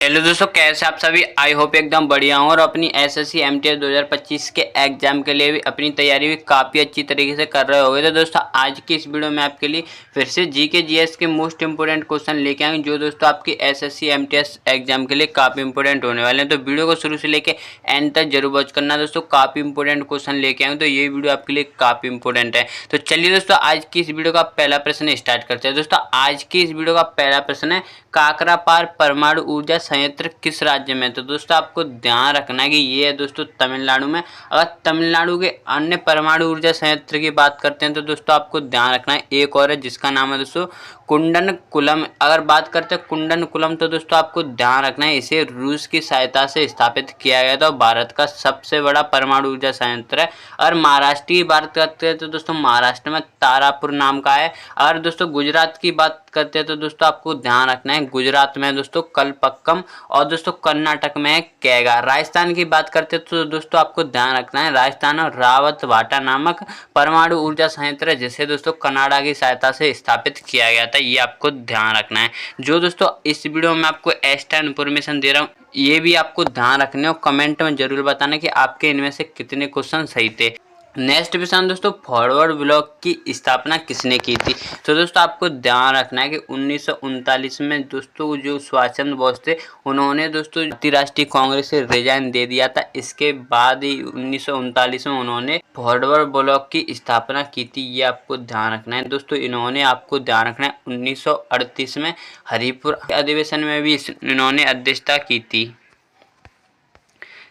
Hello दोस्तों, कैसे आप सभी। आई होप एकदम बढ़िया हूँ और अपनी एसएससी एमटीएस 2025 के एग्जाम के लिए भी अपनी तैयारी भी काफ़ी अच्छी तरीके से कर रहे होगे। तो दोस्तों आज की इस वीडियो में आपके लिए फिर से जीके जीएस के मोस्ट इंपोर्टेंट क्वेश्चन लेके आएंगे, जो दोस्तों आपकी एसएससी एमटीएस एग्जाम के लिए काफ़ी इंपोर्टेंट होने वाले हैं। तो वीडियो को शुरू से लेकर एंड तक जरूर वॉच करना दोस्तों, काफ़ी इंपोर्टेंट क्वेश्चन लेके आएंगे, तो ये वीडियो आपके लिए काफ़ी इंपोर्टेंट है। तो चलिए दोस्तों आज की इस वीडियो का पहला प्रश्न स्टार्ट करते हैं। दोस्तों आज की इस वीडियो का पहला प्रश्न है, काकरापार परमाणु ऊर्जा संयंत्र किस राज्य में। तो दोस्तों आपको ध्यान रखना है कि ये है दोस्तों तमिलनाडु में। अगर तमिलनाडु के अन्य परमाणु ऊर्जा संयंत्र की बात करते हैं तो दोस्तों आपको ध्यान रखना है एक और है जिसका नाम है दोस्तों कुंडनकुलम। अगर बात करते हैं कुंडनकुलम तो दोस्तों आपको ध्यान रखना है इसे रूस की सहायता से स्थापित किया गया था। भारत का सबसे बड़ा परमाणु ऊर्जा संयंत्र है। अगर महाराष्ट्र की बात करते हैं तो दोस्तों महाराष्ट्र में तारापुर नाम का है। अगर दोस्तों गुजरात की बात करते हैं तो दोस्तों आपको ध्यान रखना है गुजरात में दोस्तों कलपक्कम और दोस्तों कर्नाटक में है कैगा। राजस्थान की बात करते हैं तो दोस्तों आपको ध्यान रखना है राजस्थान और रावत भाटा नामक परमाणु ऊर्जा संयंत्र है जिसे दोस्तों कनाडा की सहायता से स्थापित किया गया था। ये आपको ध्यान रखना है। जो दोस्तों इस वीडियो में आपको एक्स्ट्रा इन्फॉर्मेशन दे रहा हूँ ये भी आपको ध्यान रखने और कमेंट में जरूर बताना कि आपके इनमें से कितने क्वेश्चन सही थे। नेक्स्ट क्वेश्चन दोस्तों, फॉरवर्ड ब्लॉक की स्थापना किसने की थी। तो दोस्तों आपको ध्यान रखना है कि 1939 में दोस्तों जो सुभाष चंद्र बोस थे उन्होंने दोस्तों भारतीय राष्ट्रीय कांग्रेस से रिजाइन दे दिया था। इसके बाद ही 1939 में उन्होंने फॉरवर्ड ब्लॉक की स्थापना की थी। ये आपको ध्यान रखना है दोस्तों। इन्होंने आपको ध्यान रखना है 1938 में हरिपुर अधिवेशन में भी इन्होंने अध्यक्षता की थी।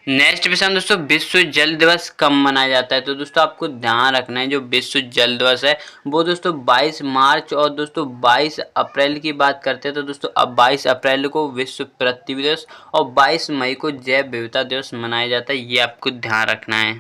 नेक्स्ट क्वेश्चन दोस्तों, विश्व जल दिवस कब मनाया जाता है। तो दोस्तों आपको ध्यान रखना है जो विश्व जल दिवस है वो दोस्तों 22 मार्च और दोस्तों 22 अप्रैल की बात करते हैं तो दोस्तों अब 22 अप्रैल को विश्व पृथ्वी दिवस और 22 मई को जैव विविधता दिवस मनाया जाता है। ये आपको ध्यान रखना है।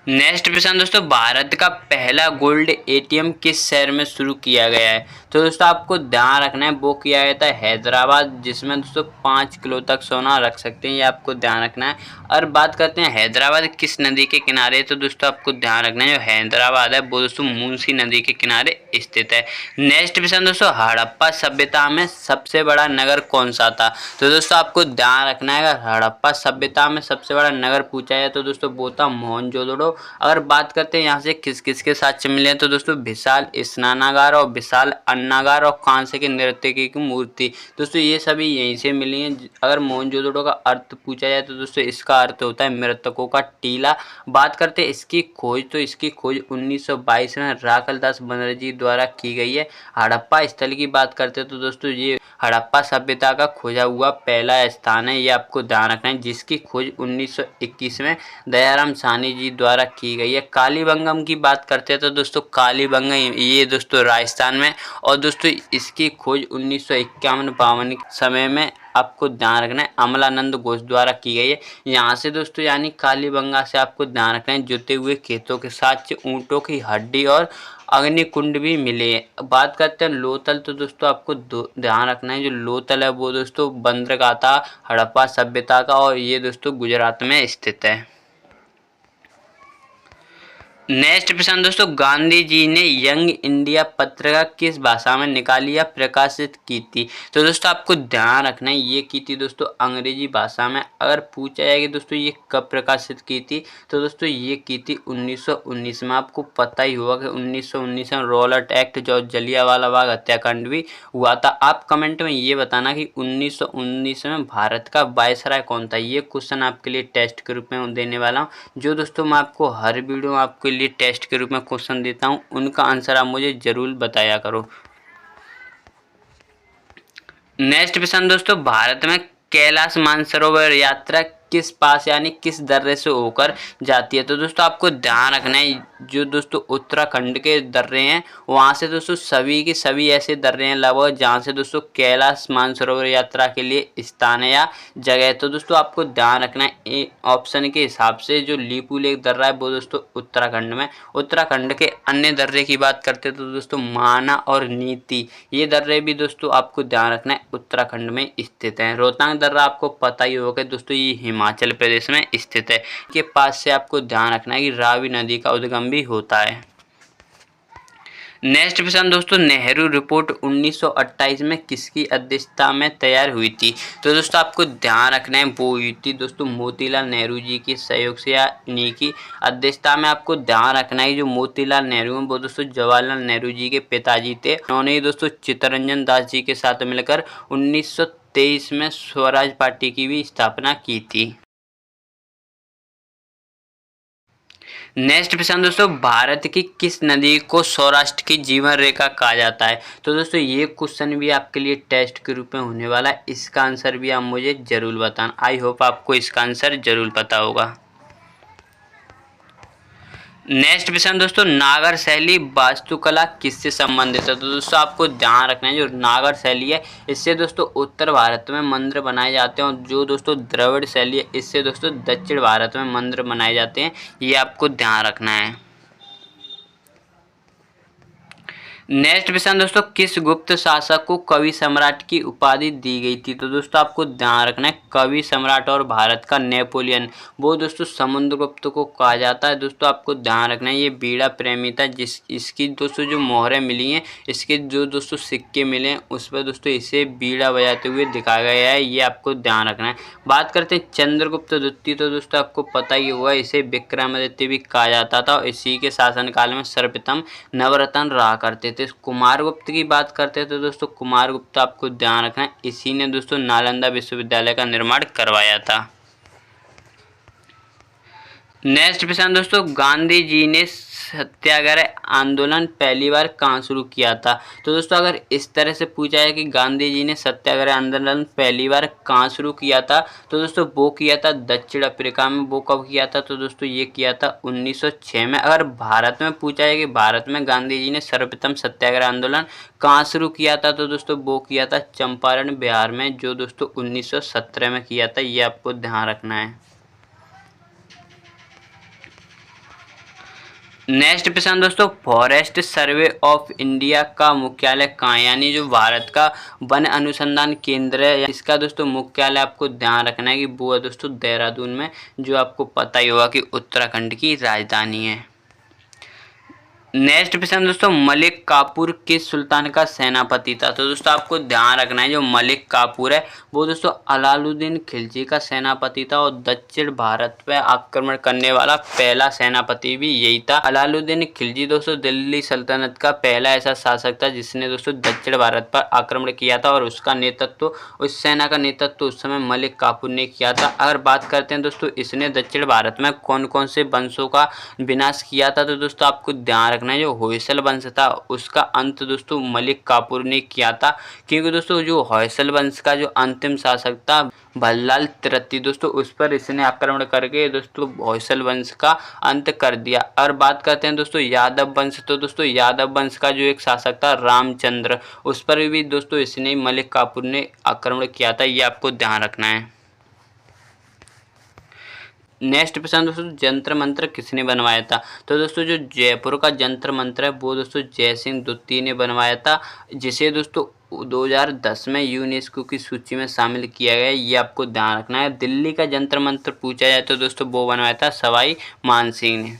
नेक्स्ट क्वेश्चन दोस्तों, भारत का पहला गोल्ड एटीएम किस शहर में शुरू किया गया है। तो दोस्तों आपको ध्यान रखना है वो किया गया था हैदराबाद, जिसमें दोस्तों 5 किलो तक सोना रख सकते हैं। ये आपको ध्यान रखना है। और बात करते हैं हैदराबाद किस नदी के किनारे, तो दोस्तों आपको ध्यान रखना है जो हैदराबाद है वो दोस्तों मूसी नदी के किनारे स्थित है। नेक्स्ट क्वेश्चन दोस्तों, हड़प्पा सभ्यता में सबसे बड़ा नगर कौन सा था। तो दोस्तों आपको ध्यान रखना है अगर हड़प्पा सभ्यता में सबसे बड़ा नगर पूछा जाए तो दोस्तों वो था मोहनजोदड़ो। अगर बात करते हैं यहाँ से किस किस के साथ मिले हैं तो दोस्तों विशाल स्नानागार और विशाल अन्नागार और कांसे के नृत्य की मूर्ति दोस्तों ये सभी यहीं से मिली हैं। अगर मोहनजोदड़ो का अर्थ पूछा जाए तो दोस्तों इसका अर्थ होता है मृतकों का टीला। बात करते हैं इसकी खोज तो इसकी खोज 1922 में राखलदास बनर्जी द्वारा की गई है। हड़प्पा स्थल की बात करते हैं तो दोस्तों ये हड़प्पा सभ्यता का खोजा हुआ पहला स्थान है। ये आपको ध्यान रखना है जिसकी खोज 1921 में दयाराम साहनी जी द्वारा की गई है। कालीबंगम की बात करते हैं तो दोस्तों कालीबंगम ये दोस्तों राजस्थान में और दोस्तों इसकी खोज 1951-52 समय में आपको ध्यान रखना है अमलानंद घोष द्वारा की गई है। यहाँ से दोस्तों यानी कालीबंगा से आपको ध्यान रखना है जुते हुए खेतों के साथ ऊँटों की हड्डी और अग्निकुंड भी मिले हैं। बात करते हैं लोथल तो दोस्तों आपको ध्यान रखना है जो लोथल है वो दोस्तों बंदरगाह था हड़प्पा सभ्यता का और ये दोस्तों गुजरात में स्थित है। नेक्स्ट प्रश्न दोस्तों, गांधी जी ने यंग इंडिया पत्रिका किस भाषा में निकाली या प्रकाशित की थी। तो दोस्तों आपको ध्यान रखना है ये की थी दोस्तों अंग्रेजी भाषा में। अगर पूछा जाए कि दोस्तों ये कब प्रकाशित की थी तो दोस्तों ये की थी 1919 में। आपको पता ही होगा कि 1919 में रॉलेट एक्ट जो जलियांवाला बाग हत्याकांड भी हुआ था। आप कमेंट में ये बताना कि 1919 में भारत का वायसराय कौन था। ये क्वेश्चन आपके लिए टेस्ट के रूप में देने वाला हूँ। जो दोस्तों मैं आपको हर वीडियो में आपके लिए टेस्ट के रूप में क्वेश्चन देता हूं उनका आंसर आप मुझे जरूर बताया करो। नेक्स्ट क्वेश्चन दोस्तों, भारत में कैलाश मानसरोवर यात्रा किस पास यानी किस दर्रे से होकर जाती है। तो दोस्तों आपको ध्यान रखना है जो दोस्तों उत्तराखंड के दर्रे हैं वहाँ से दोस्तों सभी के सभी ऐसे दर्रे हैं लगभग जहाँ से दोस्तों कैलाश मानसरोवर यात्रा के लिए स्थान है या जगह है। तो दोस्तों आपको ध्यान रखना है ऑप्शन के हिसाब से जो लीपू लेक दर्रा है वो दोस्तों उत्तराखंड में। उत्तराखंड के अन्य दर्रे की बात करते हैं तो दोस्तों माना और नीति ये दर्रे भी दोस्तों आपको ध्यान रखना है उत्तराखंड में स्थित हैं। रोहतांग दर्रा आपको पता ही होगा दोस्तों ये हिमाचल प्रदेश में स्थित है। के पास से आपको ध्यान रखना है कि रावी नदी का उद्गम भी होता है। नेक्स्ट प्रश्न दोस्तों, नेहरू रिपोर्ट 1928 में किसकी अध्यक्षता में तैयार हुई थी? तो दोस्तों आपको ध्यान रखना है वो हुई थी दोस्तों मोतीलाल नेहरू जी के सहयोग से या इन्हीं की अध्यक्षता में। आपको ध्यान रखना है जो मोतीलाल नेहरू हैं वो दोस्तों जवाहरलाल नेहरू जी के पिताजी थे। उन्होंने ही दोस्तों चित्तरंजन दास जी के साथ मिलकर 1923 में स्वराज पार्टी की भी स्थापना की थी। नेक्स्ट प्रश्न दोस्तों, भारत की किस नदी को सौराष्ट्र की जीवन रेखा कहा जाता है? तो दोस्तों ये क्वेश्चन भी आपके लिए टेस्ट के रूप में होने वाला है। इसका आंसर भी आप मुझे जरूर बताना। आई होप आपको इसका आंसर जरूर पता होगा। नेक्स्ट प्रश्न दोस्तों, नागर शैली वास्तुकला किससे संबंधित है? तो दोस्तों आपको ध्यान रखना है जो नागर शैली है इससे दोस्तों उत्तर भारत में मंदिर बनाए जाते हैं, और जो दोस्तों द्रविड़ शैली है इससे दोस्तों दक्षिण भारत में मंदिर बनाए जाते हैं। ये आपको ध्यान रखना है। नेक्स्ट प्रश्न दोस्तों, किस गुप्त शासक को कवि सम्राट की उपाधि दी गई थी? तो दोस्तों आपको ध्यान रखना है कवि सम्राट और भारत का नेपोलियन वो दोस्तों समुद्रगुप्त को कहा जाता है। दोस्तों आपको ध्यान रखना है ये बीड़ा प्रेमी था, जिस इसकी दोस्तों जो मोहरें मिली हैं, इसके जो दोस्तों सिक्के मिले हैं उस पर दोस्तों इसे बीड़ा बजाते हुए दिखाया गया है। ये आपको ध्यान रखना है। बात करते हैं चंद्रगुप्त द्वितीय, तो दोस्तों आपको पता ही होगा इसे विक्रमादित्य भी कहा जाता था, और इसी के शासनकाल में सर्वप्रथम नवरत्न रहा करते थे। कुमारगुप्त की बात करते हैं तो दोस्तों कुमारगुप्त आपको ध्यान रखना है इसी ने दोस्तों नालंदा विश्वविद्यालय का निर्माण करवाया था। नेक्स्ट प्रश्न दोस्तों, गांधी जी ने सत्याग्रह आंदोलन पहली बार कहाँ शुरू किया था? तो दोस्तों अगर इस तरह से पूछा है कि गांधी जी ने सत्याग्रह आंदोलन पहली बार कहाँ शुरू किया था, तो दोस्तों वो किया था दक्षिण अफ्रीका में। वो कब किया था? तो दोस्तों ये किया था 1906 में। अगर भारत में पूछा है कि भारत में गांधी जी ने सर्वप्रथम सत्याग्रह आंदोलन कहाँ शुरू किया था, तो दोस्तों वो किया था चंपारण बिहार में, जो दोस्तों 1917 में किया था। ये आपको ध्यान रखना है। नेक्स्ट प्रश्न दोस्तों, फॉरेस्ट सर्वे ऑफ इंडिया का मुख्यालय कहाँ है? यानी जो भारत का वन अनुसंधान केंद्र है इसका दोस्तों मुख्यालय आपको ध्यान रखना है कि वो है दोस्तों देहरादून में, जो आपको पता ही होगा कि उत्तराखंड की राजधानी है। नेक्स्ट प्रश्न दोस्तों, मलिक काफूर किस सुल्तान का सेनापति था? तो दोस्तों आपको ध्यान रखना है जो मलिक काफूर है वो दोस्तों अलाउद्दीन खिलजी का सेनापति था, और दक्षिण भारत पे आक्रमण करने वाला पहला सेनापति भी यही था। अलाउद्दीन खिलजी दोस्तों दिल्ली सल्तनत का पहला ऐसा शासक था जिसने दोस्तों दक्षिण भारत पर आक्रमण किया था, और उसका नेतृत्व उस सेना का नेतृत्व उस समय मलिक काफूर ने किया था। अगर बात करते हैं दोस्तों इसने दक्षिण भारत में कौन कौन से वंशों का विनाश किया था, तो दोस्तों आपको ध्यान रखना जो होयसल वंश था उसका अंत दोस्तों मलिक काफूर ने किया था, क्योंकि दोस्तों जो होयसल वंश का जो अंतिम शासक था भल्लाल तृतीय दोस्तों उस पर इसने आक्रमण करके दोस्तों होयसल वंश का अंत कर दिया। और बात करते हैं दोस्तों यादव वंश, तो दोस्तों यादव वंश का जो एक शासक था रामचंद्र उस पर भी दोस्तों इसने मलिक काफूर ने आक्रमण किया था। ये आपको ध्यान रखना है। नेक्स्ट प्रश्न दोस्तों, जंतर मंत्र किसने बनवाया था? तो दोस्तों जो जयपुर का जंतर मंत्र है वो दोस्तों जय सिंह द्वितीय ने बनवाया था, जिसे दोस्तों 2010 में यूनेस्को की सूची में शामिल किया गया। ये आपको ध्यान रखना है। दिल्ली का जंतर मंत्र पूछा जाए तो दोस्तों वो बनवाया था सवाई मान सिंह ने।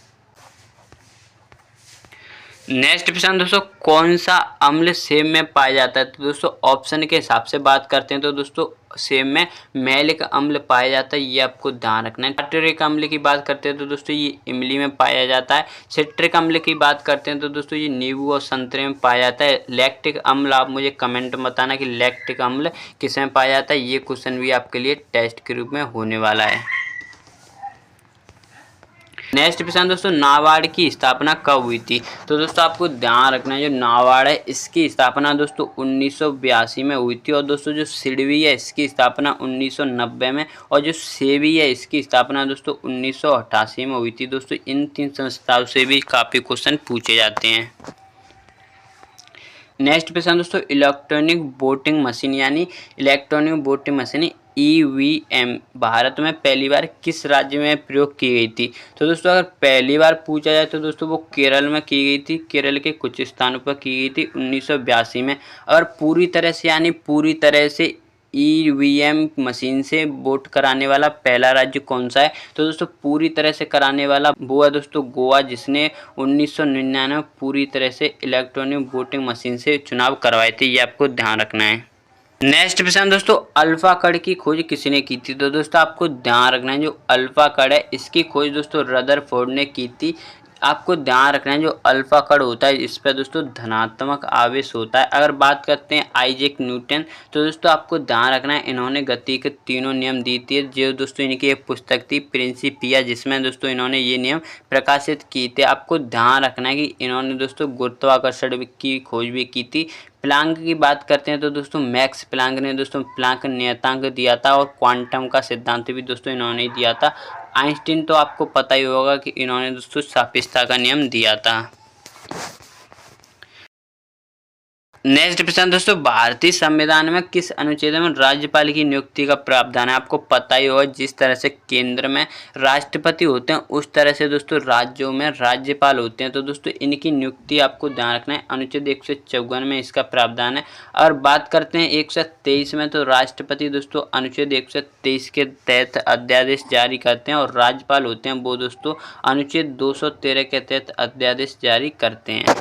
नेक्स्ट प्रश्न दोस्तों, कौन सा अम्ल सेब में पाया जाता है? तो दोस्तों ऑप्शन के हिसाब से बात करते हैं तो दोस्तों सेब में मैलिक अम्ल पाया जाता है। ये आपको ध्यान रखना है। टार्टरिक अम्ल की बात करते हैं तो दोस्तों ये इमली में पाया जाता है। सिट्रिक अम्ल की बात करते हैं तो दोस्तों ये नींबू और संतरे में पाया जाता है। लैक्टिक अम्ल आप मुझे कमेंट में बताना कि लैक्टिक अम्ल किस में पाया जाता है। ये क्वेश्चन भी आपके लिए टेस्ट के रूप में होने वाला है। नेक्स्ट प्रश्न दोस्तों, नाबार्ड की स्थापना कब हुई थी? तो दोस्तों आपको ध्यान रखना है जो नाबार्ड है इसकी स्थापना दोस्तों 1982 में हुई थी, और दोस्तों जो सिडबी है इसकी स्थापना 1990 में, और जो सेबी है इसकी स्थापना दोस्तों 1988 में हुई थी। दोस्तों इन तीन संस्थाओं से भी काफ़ी क्वेश्चन पूछे जाते हैं। नेक्स्ट प्रश्न दोस्तों, इलेक्ट्रॉनिक वोटिंग मशीन यानी electronic voting machine EVM Bharat में पहली बार किस राज्य में प्रयोग की गई थी? तो दोस्तों अगर पहली बार पूछा जाए तो दोस्तों वो केरल में की गई थी। केरल के कुछ स्थानों पर की गई थी 1982 में। अगर पूरी तरह से यानी पूरी तरह से ईवीएम मशीन से वोट कराने वाला पहला राज्य कौन सा है? तो दोस्तों पूरी तरह से कराने वाला वो है दोस्तों गोवा, जिसने 1999 में पूरी तरह से इलेक्ट्रॉनिक वोटिंग मशीन से चुनाव करवाए थे। ये आपको ध्यान रखना है। नेक्स्ट प्रश्न दोस्तों, अल्फा कण की खोज किसने की थी? तो दोस्तों आपको ध्यान रखना है जो अल्फा कण है इसकी खोज दोस्तों रदरफोर्ड ने की थी। आपको ध्यान रखना है जो अल्फा कण होता है इस पर दोस्तों धनात्मक आवेश होता है। अगर बात करते हैं आइजैक न्यूटन, तो दोस्तों आपको ध्यान रखना है इन्होंने गति के तीनों नियम दी थी, जो दोस्तों इनकी एक पुस्तक थी प्रिंसिपिया, जिसमें दोस्तों इन्होंने ये नियम प्रकाशित किए थे। आपको ध्यान रखना है कि इन्होंने दोस्तों गुरुत्वाकर्षण की खोज भी की थी। प्लांक की बात करते हैं तो दोस्तों मैक्स प्लांक ने दोस्तों प्लांक नियतांक दिया था और क्वांटम का सिद्धांत भी दोस्तों इन्होंने दिया था। आइंस्टीन तो आपको पता ही होगा कि इन्होंने दोस्तों सापेक्षता का नियम दिया था। नेक्स्ट प्रश्न दोस्तों, भारतीय संविधान में किस अनुच्छेद में राज्यपाल की नियुक्ति का प्रावधान है? आपको पता ही होगा जिस तरह से केंद्र में राष्ट्रपति होते हैं उस तरह से दोस्तों राज्यों में राज्यपाल होते हैं। तो दोस्तों इनकी नियुक्ति आपको ध्यान रखना है, अनुच्छेद 154 में इसका प्रावधान है। और बात करते हैं 123 में, तो राष्ट्रपति दोस्तों अनुच्छेद 123 के तहत अध्यादेश जारी करते हैं और राज्यपाल होते हैं वो दोस्तों अनुच्छेद 213 के तहत अध्यादेश जारी करते हैं।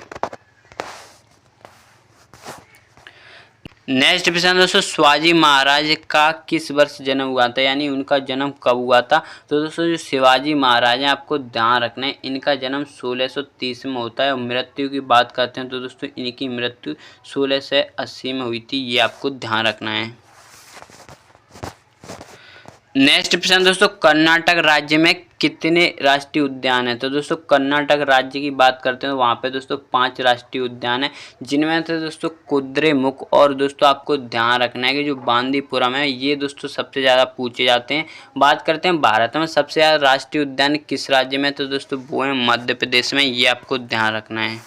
नेक्स्ट प्रश्न दोस्तों, शिवाजी महाराज का किस वर्ष जन्म हुआ था, यानी उनका जन्म कब हुआ था? तो दोस्तों जो शिवाजी महाराज हैं आपको ध्यान रखना है इनका जन्म 1630 में होता है। और मृत्यु की बात करते हैं तो दोस्तों इनकी मृत्यु 1680 में हुई थी। ये आपको ध्यान रखना है। नेक्स्ट प्रश्न दोस्तों, कर्नाटक राज्य में कितने राष्ट्रीय उद्यान हैं? तो दोस्तों कर्नाटक राज्य की बात करते हैं तो वहाँ पे दोस्तों 5 राष्ट्रीय उद्यान हैं, जिनमें से दोस्तों कुद्रेमुख और दोस्तों आपको ध्यान रखना है कि जो बांदीपुरम है ये दोस्तों सबसे ज़्यादा पूछे जाते हैं। बात करते हैं भारत में सबसे ज़्यादा राष्ट्रीय उद्यान किस राज्य में? तो दोस्तों वो है मध्य प्रदेश में। ये आपको ध्यान रखना है।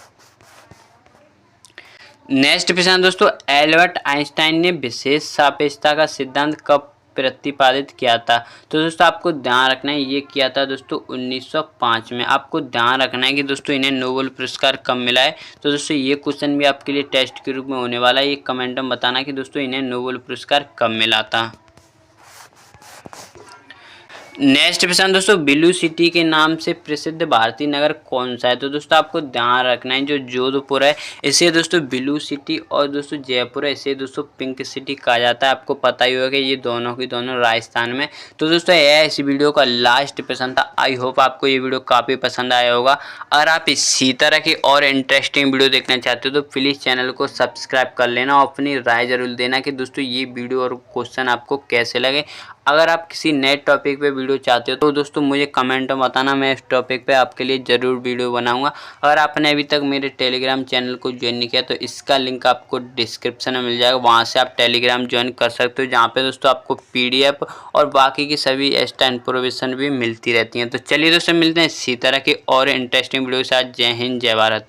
नेक्स्ट प्रश्न दोस्तों, एल्बर्ट आइंस्टाइन ने विशेष सापेक्षता का सिद्धांत कब प्रतिपादित किया था? तो दोस्तों आपको ध्यान रखना है ये किया था दोस्तों 1905 में। आपको ध्यान रखना है कि दोस्तों इन्हें नोबेल पुरस्कार कब मिला है। तो दोस्तों ये क्वेश्चन भी आपके लिए टेस्ट के रूप में होने वाला है। ये कमेंट में बताना कि दोस्तों इन्हें नोबेल पुरस्कार कब मिला था। नेक्स्ट प्रश्न दोस्तों, ब्लू सिटी के नाम से प्रसिद्ध भारतीय नगर कौन सा है? तो दोस्तों आपको ध्यान रखना है जो जोधपुर है इसे दोस्तों ब्लू सिटी और दोस्तों जयपुर है इसे दोस्तों पिंक सिटी कहा जाता है। आपको पता ही होगा कि ये दोनों की दोनों राजस्थान में। तो दोस्तों यह इस वीडियो का लास्ट प्रश्न था। आई होप आपको ये वीडियो काफ़ी पसंद आया होगा। अगर आप इसी तरह की और इंटरेस्टिंग वीडियो देखना चाहते हो तो प्लीज़ चैनल को सब्सक्राइब कर लेना और अपनी राय जरूर देना कि दोस्तों ये वीडियो और क्वेश्चन आपको कैसे लगे। अगर आप किसी नए टॉपिक पे वीडियो चाहते हो तो दोस्तों मुझे कमेंट में बताना, मैं इस टॉपिक पे आपके लिए ज़रूर वीडियो बनाऊंगा। अगर आपने अभी तक मेरे टेलीग्राम चैनल को ज्वाइन नहीं किया तो इसका लिंक आपको डिस्क्रिप्शन में मिल जाएगा, वहां से आप टेलीग्राम ज्वाइन कर सकते हो, जहाँ पे दोस्तों आपको PDF और बाकी की सभी एक्स्ट्रा इन्फॉर्मेशन भी मिलती रहती हैं। तो चलिए दोस्तों मिलते हैं इसी तरह की और इंटरेस्टिंग वीडियो के साथ। जय हिंद, जय भारत।